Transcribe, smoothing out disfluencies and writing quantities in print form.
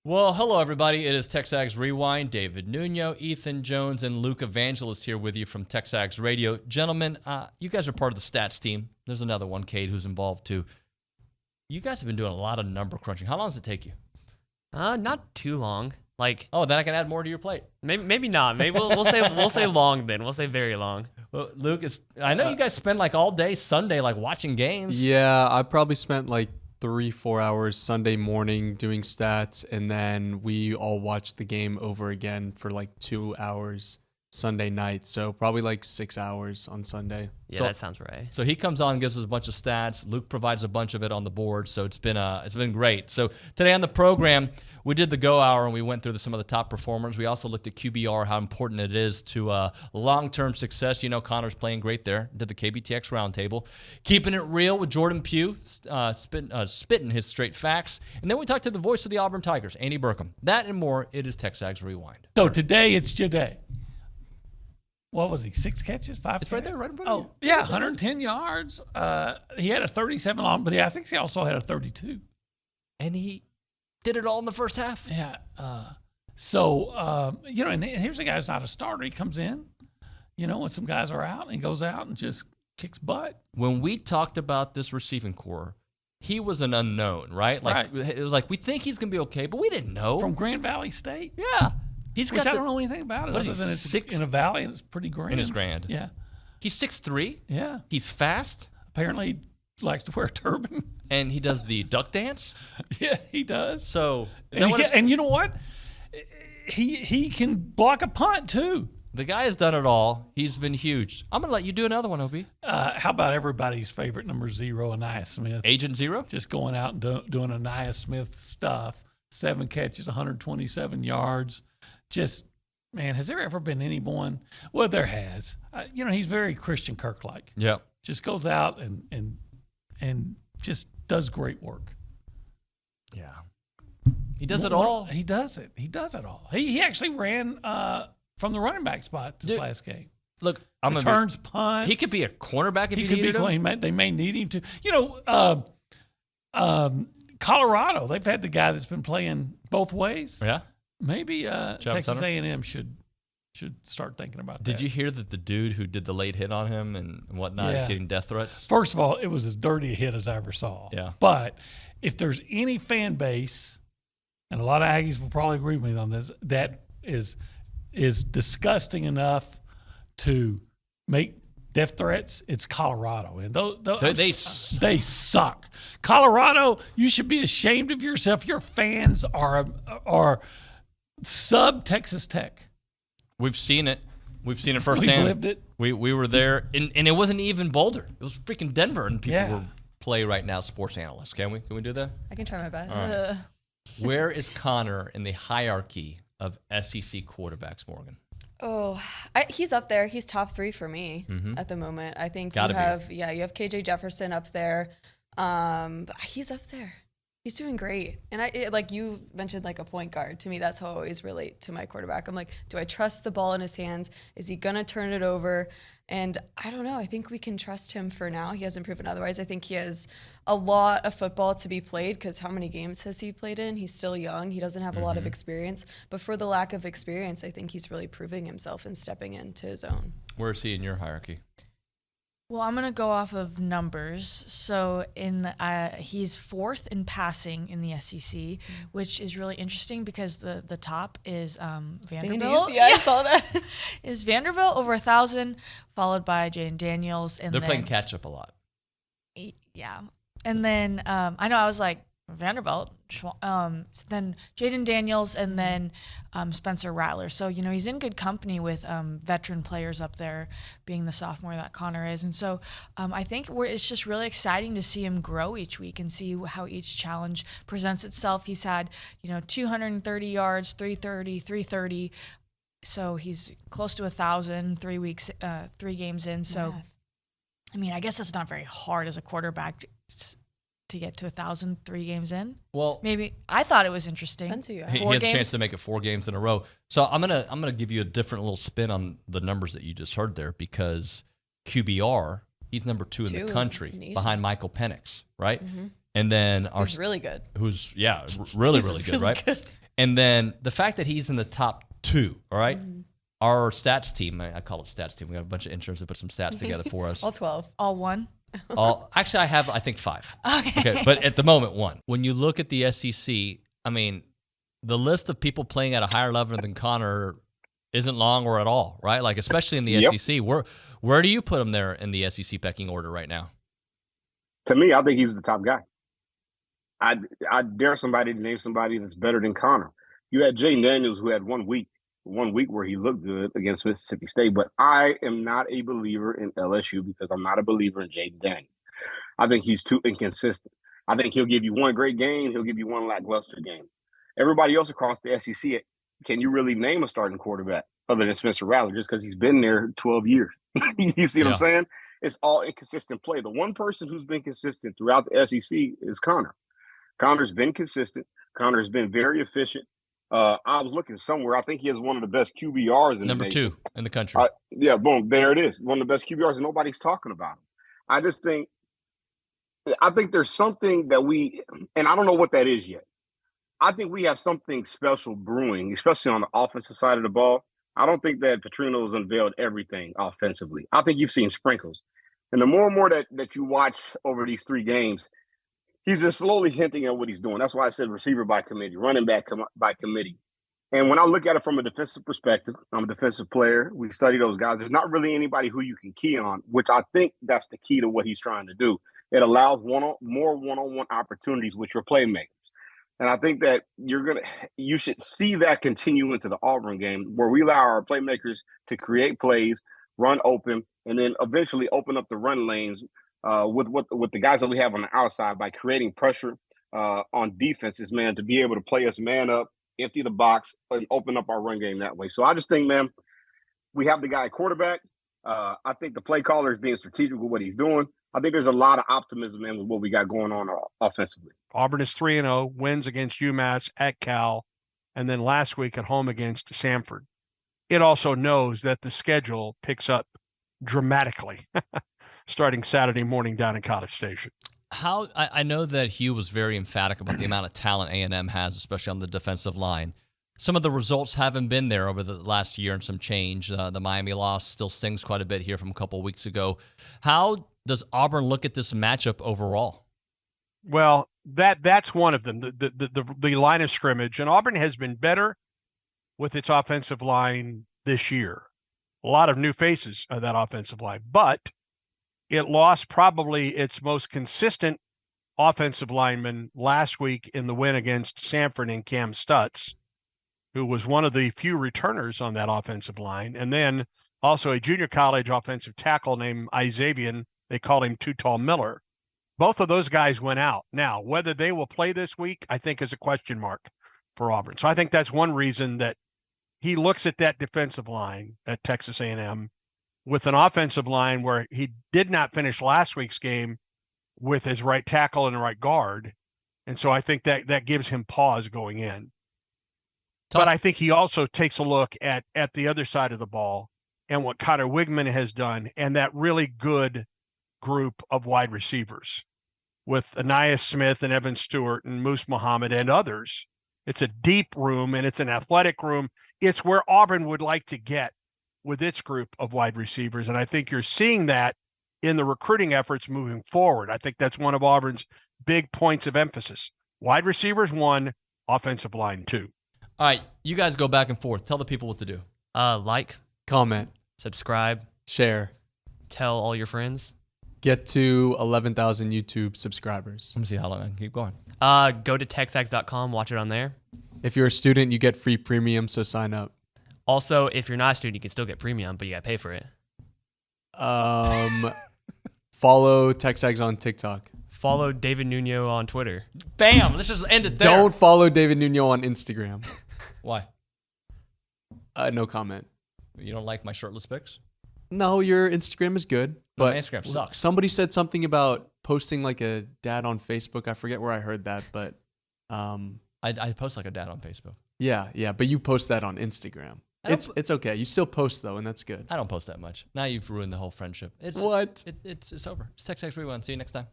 Well, hello, everybody. It is TexAgs Rewind. David Nuño, Ethan Jones, and Luke Evangelist here with you from TexAgs Radio. Gentlemen, you guys are part of the stats team. There's another one, Cade, who's involved too. You guys have been doing a lot of number crunching. How long does it take you? Not too long. Then I can add more to your plate. Maybe not. Maybe we'll say long then. We'll say very long. Well, Luke, I know you guys spend like all day Sunday like watching games. Yeah, I probably spent like 3-4 hours Sunday morning doing stats, and then we all watched the game over again for like 2 hours Sunday night. So probably like 6 hours on Sunday. Yeah, that sounds right. So he comes on and gives us a bunch of stats. Luke provides a bunch of it on the board, so it's been great. So today on the program, we did the Go Hour, and we went through some of the top performers. We also looked at QBR, how important it is to long-term success. You know, Connor's playing great there. Did the KBTX roundtable. Keeping it real with Jordan Pugh, spitting his straight facts. And then we talked to the voice of the Auburn Tigers, Andy Burcham. That and more, it is TexAgs Rewind. So today, it's your day. What was he? 6 catches, 5 It's right there, right in front of you. Yeah, 110 yards. He had a 37 long, but I think he also had a 32. And he did it all in the first half. Yeah. And here's a guy who's not a starter. He comes in, when some guys are out, and he goes out and just kicks butt. When we talked about this receiving core, he was an unknown, right? Like It was like, we think he's going to be okay, but we didn't know. From Grand Valley State. Yeah. I don't know anything about it other than it's in a valley and it's pretty grand. It is grand. Yeah. He's 6'3". Yeah. He's fast. Apparently he likes to wear a turban. And he does the duck dance. Yeah, he does. So, and you know what? He can block a punt too. The guy has done it all. He's been huge. I'm going to let you do another one, OB. How about everybody's favorite number 0, Anaya Smith? Agent Zero? Just going out and doing Anaya Smith stuff. 7 catches, 127 yards. Just, man, has there ever been anyone? Well, there has. He's very Christian Kirk-like. Yeah. Just goes out and just does great work. Yeah. He does it all. He does it. He does it all. He actually ran from the running back spot this last game. Look, Returns, punts. He could be a cornerback if you needed him. They may need him to. Colorado, they've had the guy that's been playing both ways. Yeah. Maybe Texas A&M should start thinking about that. Did you hear that the dude who did the late hit on him and whatnot is getting death threats? First of all, it was as dirty a hit as I ever saw. Yeah. But if there's any fan base, and a lot of Aggies will probably agree with me on this, that is disgusting enough to make death threats, it's Colorado. And they suck. Colorado, you should be ashamed of yourself. Your fans are sub Texas Tech. We've seen it. We've seen it firsthand. We've lived it. We were there, and it wasn't even Boulder. It was freaking Denver, and people will play right now sports analysts. Can we do that? I can try my best. Right. Where is Connor in the hierarchy of SEC quarterbacks, Morgan? Oh, he's up there. He's top 3 for me at the moment. I think you have KJ Jefferson up there. But he's up there. He's doing great. And like you mentioned, like a point guard. To me, that's how I always relate to my quarterback. I'm like, do I trust the ball in his hands? Is he going to turn it over? And I don't know. I think we can trust him for now. He hasn't proven otherwise. I think he has a lot of football to be played because how many games has he played in? He's still young. He doesn't have a lot of experience. But for the lack of experience, I think he's really proving himself and stepping into his own. Where is he in your hierarchy? Well, I'm going to go off of numbers. So he's 4th in passing in the SEC, which is really interesting because the top is Vanderbilt. Yeah, I saw that. Is Vanderbilt over 1,000, followed by Jaden Daniels. And they're playing catch up a lot. Yeah. And then I know I was like, Vanderbilt, then Jaden Daniels, and then Spencer Rattler. So, he's in good company with veteran players up there, being the sophomore that Connor is. And so I think it's just really exciting to see him grow each week and see how each challenge presents itself. He's had, 230 yards, 330, 330. So he's close to 1,000, 3 weeks, 3 games in. So, I guess that's not very hard as a quarterback to get to 1,000 3 games in. Well, maybe I thought it was interesting. Depends who you he has a chance to make it 4 games in a row. So I'm gonna give you a different little spin on the numbers that you just heard there because QBR, he's number 2 in the country behind Michael Penix, right? Mm-hmm. And then who's really good. Who's really good, right? Good. And then the fact that he's in the top 2, all right? Our stats team, I call it stats team. We have a bunch of interns that put some stats together for us. All 12. All one. Actually, I have, I think, 5. Okay. But at the moment, 1. When you look at the SEC, I mean, the list of people playing at a higher level than Connor isn't long or at all, right? Like, especially in the SEC. Where do you put him there in the SEC pecking order right now? To me, I think he's the top guy. I dare somebody to name somebody that's better than Connor. You had Jaden Daniels, who had 1 week where he looked good against Mississippi State, but I am not a believer in LSU because I'm not a believer in Jaden Daniels. I think he's too inconsistent. I think he'll give you 1 great game, he'll give you 1 lackluster game. Everybody else across the SEC, can you really name a starting quarterback other than Spencer Rattler just because he's been there 12 years? You see what I'm saying? It's all inconsistent play. The one person who's been consistent throughout the SEC is Connor. Connor's been consistent. Connor's been very efficient. I was looking somewhere. I think he has one of the best QBRs in Number the nation. 2 in the country. Yeah, boom, there it is. One of the best QBRs, and nobody's talking about him. I think there's something that and I don't know what that is yet. I think we have something special brewing, especially on the offensive side of the ball. I don't think that Petrino's unveiled everything offensively. I think you've seen sprinkles. And the more and more that you watch over these 3 games, he's been slowly hinting at what he's doing. That's why I said receiver by committee, running back by committee. And when I look at it from a defensive perspective, I'm a defensive player. We study those guys. There's not really anybody who you can key on, which I think that's the key to what he's trying to do. It allows more one-on-one opportunities with your playmakers. And I think that you should see that continue into the Auburn game where we allow our playmakers to create plays, run open, and then eventually open up the run lanes with the guys that we have on the outside by creating pressure on defenses, man, to be able to play us man up, empty the box, and open up our run game that way. So I just think, man, we have the guy at quarterback. I think the play caller is being strategic with what he's doing. I think there's a lot of optimism, man, with what we got going on offensively. Auburn is 3-0, wins against UMass at Cal, and then last week at home against Samford. It also knows that the schedule picks up dramatically starting Saturday morning down in College Station. I know that Hugh was very emphatic about the amount of talent A&M has, especially on the defensive line. Some of the results haven't been there over the last year and some change. The Miami loss still stings quite a bit here from a couple of weeks ago. How does Auburn look at this matchup overall? Well, that's one of them, the line of scrimmage. And Auburn has been better with its offensive line this year. A lot of new faces of that offensive line. But it lost probably its most consistent offensive lineman last week in the win against Samford and Cam Stutz, who was one of the few returners on that offensive line. And then also a junior college offensive tackle named Isavian. They called him Too Tall Miller. Both of those guys went out. Now, whether they will play this week, I think is a question mark for Auburn. So I think that's one reason that he looks at that defensive line at Texas A&M with an offensive line where he did not finish last week's game with his right tackle and right guard. And so I think that gives him pause going in. But I think he also takes a look at the other side of the ball and what Connor Wigman has done and that really good group of wide receivers with Anais Smith and Evan Stewart and Moose Muhammad and others. It's a deep room and it's an athletic room. It's where Auburn would like to get with its group of wide receivers. And I think you're seeing that in the recruiting efforts moving forward. I think that's one of Auburn's big points of emphasis. Wide receivers 1, offensive line 2. All right, you guys go back and forth. Tell the people what to do. Like, Comment, subscribe, share, tell all your friends. get to 11,000 YouTube subscribers. Let me see how long I can keep going. Go to TexAgs.com, watch it on there. If you're a student, you get free premium, so sign up. Also, if you're not a student, you can still get premium, but you got to pay for it. Follow TexAgs on TikTok. Follow David Nuño on Twitter. Bam! Let's just end it there. Don't follow David Nuño on Instagram. Why? No comment. You don't like my shirtless pics? No, your Instagram is good. No, But my Instagram sucks. somebody said something about posting like a dad on Facebook. I forget where I heard that, but I post like a dad on Facebook. yeah, but you post that on Instagram. It's okay. You still post though, and that's good. I don't post that much. Now you've ruined the whole friendship. What? It's over. It's TexAgs Rewind. See you next time.